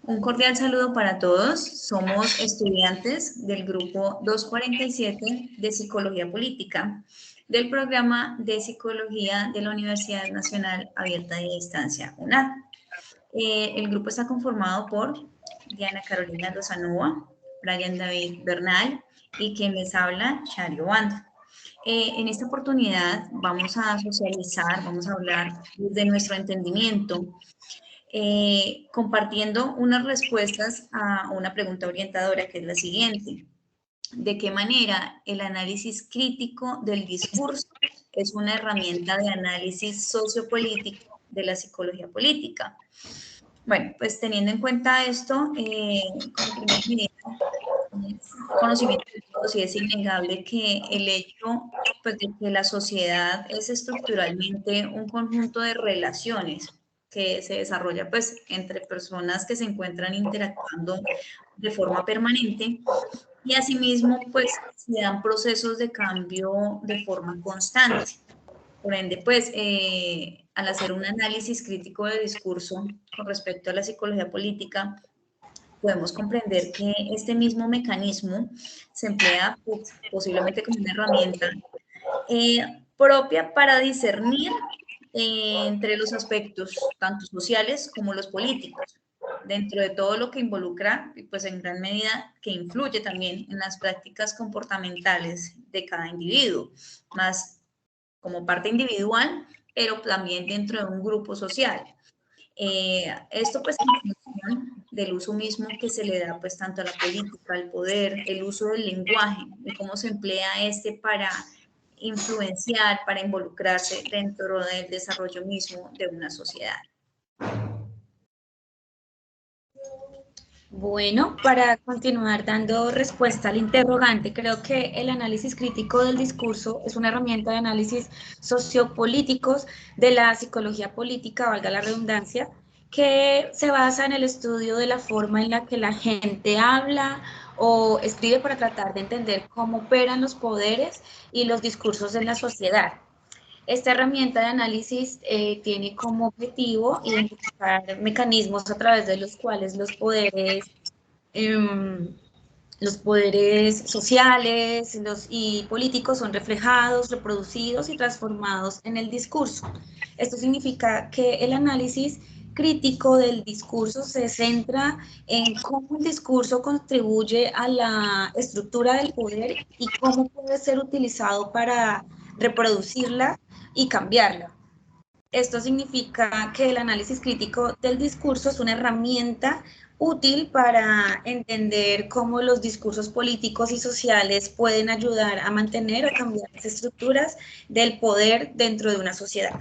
Un cordial saludo para todos. Somos estudiantes del grupo 247 de Psicología Política del programa de Psicología de la Universidad Nacional Abierta de Distancia, UNAD. El grupo está conformado por Diana Carolina Lozanova, Brian David Bernal y quien les habla, Chario Bando. En esta oportunidad vamos a socializar, vamos a hablar desde nuestro entendimiento, compartiendo unas respuestas a una pregunta orientadora que es la siguiente. ¿De qué manera el análisis crítico del discurso es una herramienta de análisis sociopolítico de la psicología política? Bueno, pues teniendo en cuenta esto, como primera medida, es conocimiento de todos y es innegable que el hecho pues, de que la sociedad es estructuralmente un conjunto de relaciones que se desarrolla pues entre personas que se encuentran interactuando de forma permanente y asimismo pues se dan procesos de cambio de forma constante. Por ende, pues al hacer un análisis crítico de discurso con respecto a la psicología política, podemos comprender que este mismo mecanismo se emplea pues, posiblemente como una herramienta propia para discernir entre los aspectos tanto sociales como los políticos, dentro de todo lo que involucra, pues en gran medida que influye también en las prácticas comportamentales de cada individuo, más como parte individual, pero también dentro de un grupo social. Esto pues en función del uso mismo que se le da pues tanto a la política, al poder, el uso del lenguaje y cómo se emplea este para influenciar, para involucrarse dentro del desarrollo mismo de una sociedad. Bueno, para continuar dando respuesta al interrogante, creo que el análisis crítico del discurso es una herramienta de análisis sociopolíticos de la psicología política, valga la redundancia, que se basa en el estudio de la forma en la que la gente habla o escribe para tratar de entender cómo operan los poderes y los discursos en la sociedad. Esta herramienta de análisis tiene como objetivo identificar mecanismos a través de los cuales eh, los poderes sociales y políticos son reflejados, reproducidos y transformados en el discurso. Esto significa que el análisis crítico del discurso se centra en cómo el discurso contribuye a la estructura del poder y cómo puede ser utilizado para reproducirla y cambiarla. Esto significa que el análisis crítico del discurso es una herramienta útil para entender cómo los discursos políticos y sociales pueden ayudar a mantener o cambiar las estructuras del poder dentro de una sociedad.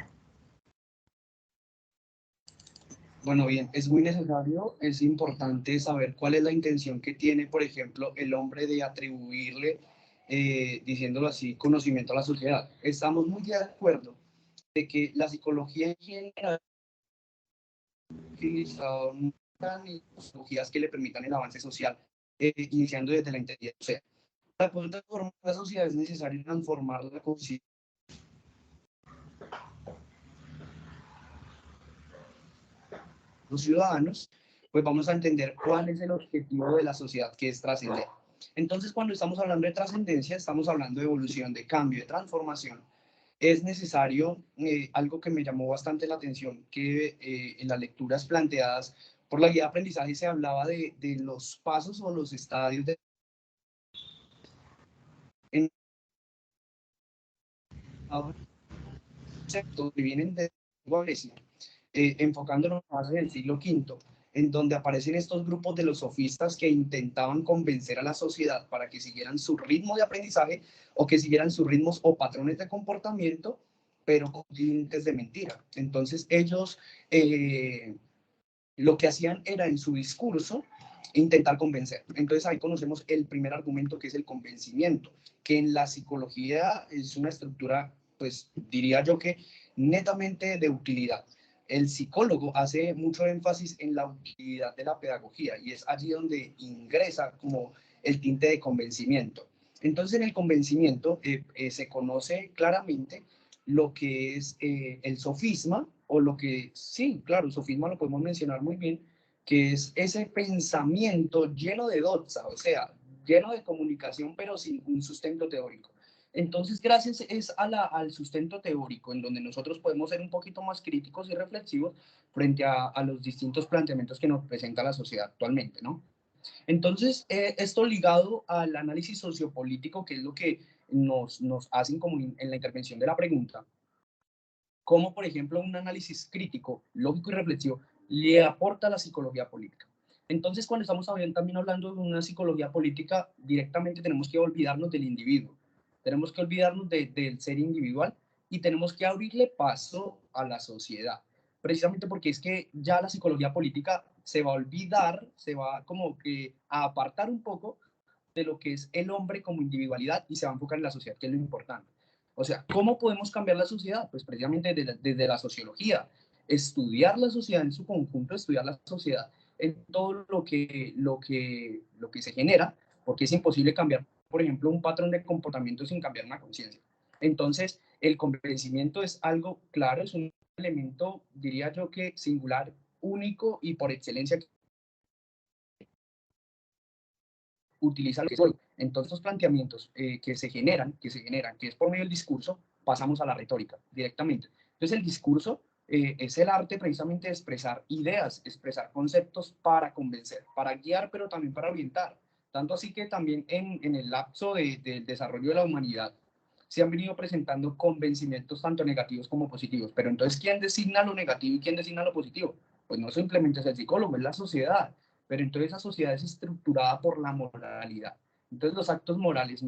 Bueno, bien, es muy necesario, es importante saber cuál es la intención que tiene, por ejemplo, el hombre de atribuirle, diciéndolo así, conocimiento a la sociedad. Estamos muy de acuerdo de que la psicología en general ha utilizado tecnologías que le permitan el avance social, iniciando desde la inteligencia. O sea, para poder transformar la sociedad es necesario transformar la conciencia de los ciudadanos, pues vamos a entender cuál es el objetivo de la sociedad, que es trascender. Entonces, cuando estamos hablando de trascendencia, estamos hablando de evolución, de cambio, de transformación. Es necesario, algo que me llamó bastante la atención, que en las lecturas planteadas por la guía de aprendizaje se hablaba de los pasos o los estadios de conceptos que vienen de Grecia, enfocándonos más en el siglo V, en donde aparecen estos grupos de los sofistas que intentaban convencer a la sociedad para que siguieran su ritmo de aprendizaje o que siguieran sus ritmos o patrones de comportamiento, pero con tintes de mentira. Entonces ellos lo que hacían era en su discurso intentar convencer. Entonces ahí conocemos el primer argumento, que es el convencimiento, que en la psicología es una estructura, pues diría yo que netamente de utilidad. El psicólogo hace mucho énfasis en la utilidad de la pedagogía y es allí donde ingresa como el tinte de convencimiento. Entonces en el convencimiento se conoce claramente lo que es el sofisma, o lo que, sí, claro, el sofisma lo podemos mencionar muy bien, que es ese pensamiento lleno de doxa, o sea, lleno de comunicación, pero sin un sustento teórico. Entonces, gracias al sustento teórico, en donde nosotros podemos ser un poquito más críticos y reflexivos frente a los distintos planteamientos que nos presenta la sociedad actualmente, ¿no? Entonces, esto ligado al análisis sociopolítico, que es lo que nos hacen como en la intervención de la pregunta, como por ejemplo un análisis crítico, lógico y reflexivo le aporta a la psicología política. Entonces, cuando estamos también hablando de una psicología política, directamente tenemos que olvidarnos del individuo, tenemos que olvidarnos del ser individual y tenemos que abrirle paso a la sociedad, precisamente porque es que ya la psicología política se va a olvidar, se va como que a apartar un poco de lo que es el hombre como individualidad y se va a enfocar en la sociedad, que es lo importante. O sea, ¿cómo podemos cambiar la sociedad? Pues precisamente desde la sociología, estudiar la sociedad en su conjunto, estudiar la sociedad en todo lo que se genera, porque es imposible cambiar, por ejemplo, un patrón de comportamiento sin cambiar una conciencia. Entonces, el convencimiento es algo claro, es un elemento, diría yo, que singular, único y por excelencia utiliza lo que entonces los planteamientos que se generan, que es por medio del discurso, pasamos a la retórica directamente. Entonces el discurso es el arte precisamente de expresar ideas, expresar conceptos para convencer, para guiar, pero también para orientar. Tanto así que también en el lapso del desarrollo de la humanidad se han venido presentando convencimientos tanto negativos como positivos. Pero entonces, ¿quién designa lo negativo y quién designa lo positivo? Pues no simplemente es el psicólogo, es la sociedad. Pero entonces esa sociedad es estructurada por la moralidad. Entonces los actos morales,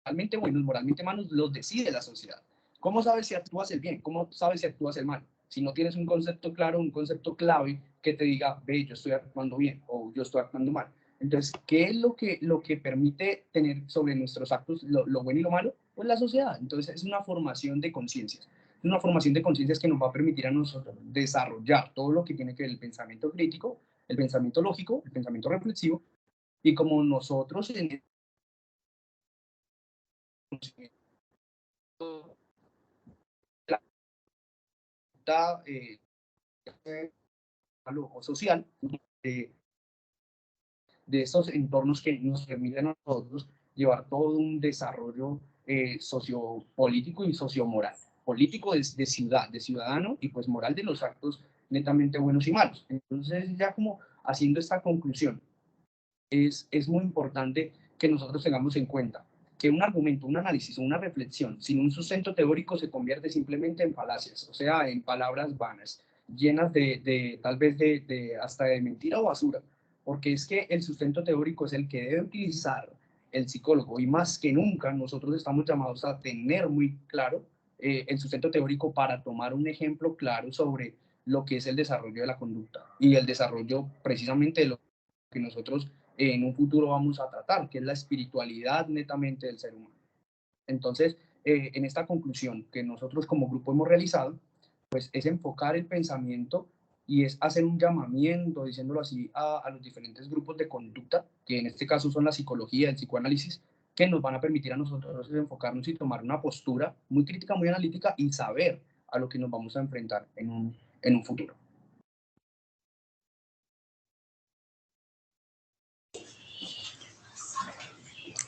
moralmente buenos, moralmente malos, los decide la sociedad. ¿Cómo sabes si actúas el bien? ¿Cómo sabes si actúas el mal? Si no tienes un concepto claro, un concepto clave que te diga, ve, yo estoy actuando bien o yo estoy actuando mal. Entonces, ¿qué es lo que permite tener sobre nuestros actos lo bueno y lo malo? Pues la sociedad. Entonces, es una formación de conciencias. Es una formación de conciencias que nos va a permitir a nosotros desarrollar todo lo que tiene que ver el pensamiento crítico, el pensamiento lógico, el pensamiento reflexivo, y como nosotros en el o social, de estos entornos que nos permiten a nosotros llevar todo un desarrollo sociopolítico y sociomoral. Político de ciudad, de ciudadano, y pues moral de los actos netamente buenos y malos. Entonces, ya como haciendo esta conclusión, es muy importante que nosotros tengamos en cuenta que un argumento, un análisis o una reflexión sin un sustento teórico se convierte simplemente en falacias, o sea, en palabras vanas, llenas tal vez hasta de mentira o basura, porque es que el sustento teórico es el que debe utilizar el psicólogo y más que nunca nosotros estamos llamados a tener muy claro el sustento teórico para tomar un ejemplo claro sobre lo que es el desarrollo de la conducta y el desarrollo precisamente de lo que nosotros en un futuro vamos a tratar, que es la espiritualidad netamente del ser humano. Entonces, en esta conclusión que nosotros como grupo hemos realizado, pues es enfocar el pensamiento y es hacer un llamamiento, diciéndolo así, a los diferentes grupos de conducta, que en este caso son la psicología, el psicoanálisis, que nos van a permitir a nosotros enfocarnos y tomar una postura muy crítica, muy analítica y saber a lo que nos vamos a enfrentar en un futuro.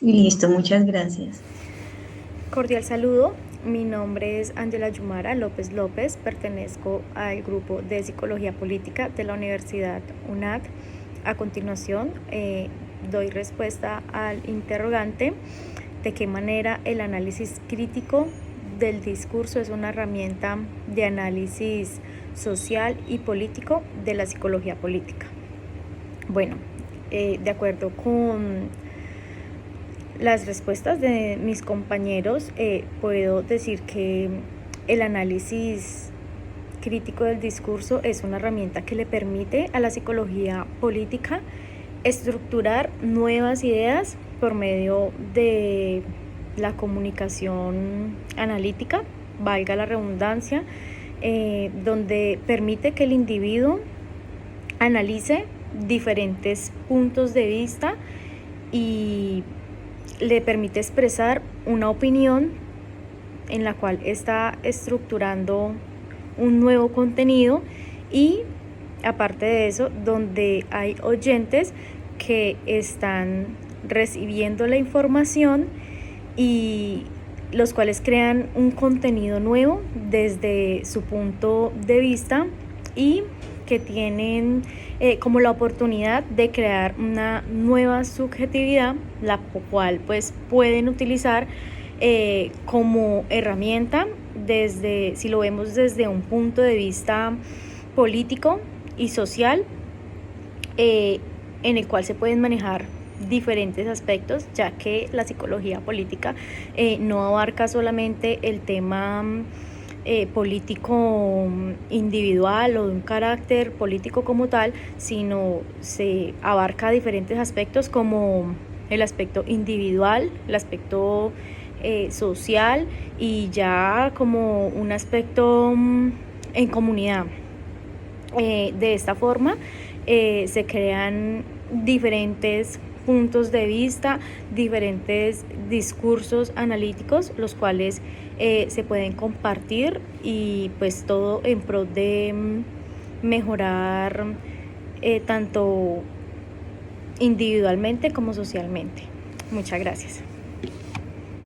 Y listo, muchas gracias. Cordial saludo, mi nombre es Ángela Yumara López López, pertenezco al grupo de Psicología Política de la Universidad UNAD. A continuación, doy respuesta al interrogante de qué manera el análisis crítico del discurso es una herramienta de análisis social y político de la psicología política. Bueno, de acuerdo con las respuestas de mis compañeros, puedo decir que el análisis crítico del discurso es una herramienta que le permite a la psicología política estructurar nuevas ideas por medio de la comunicación analítica, valga la redundancia, donde permite que el individuo analice diferentes puntos de vista y le permite expresar una opinión en la cual está estructurando un nuevo contenido y aparte de eso, donde hay oyentes que están recibiendo la información y los cuales crean un contenido nuevo desde su punto de vista y que tienen como la oportunidad de crear una nueva subjetividad, la cual pues pueden utilizar como herramienta desde, si lo vemos desde un punto de vista político y social, en el cual se pueden manejar diferentes aspectos, ya que la psicología política no abarca solamente el tema político individual o de un carácter político como tal, sino se abarca diferentes aspectos como el aspecto individual, el aspecto social y ya como un aspecto en comunidad. De esta forma se crean diferentes puntos de vista, diferentes discursos analíticos, los cuales se pueden compartir y pues todo en pro de mejorar tanto individualmente como socialmente. Muchas gracias.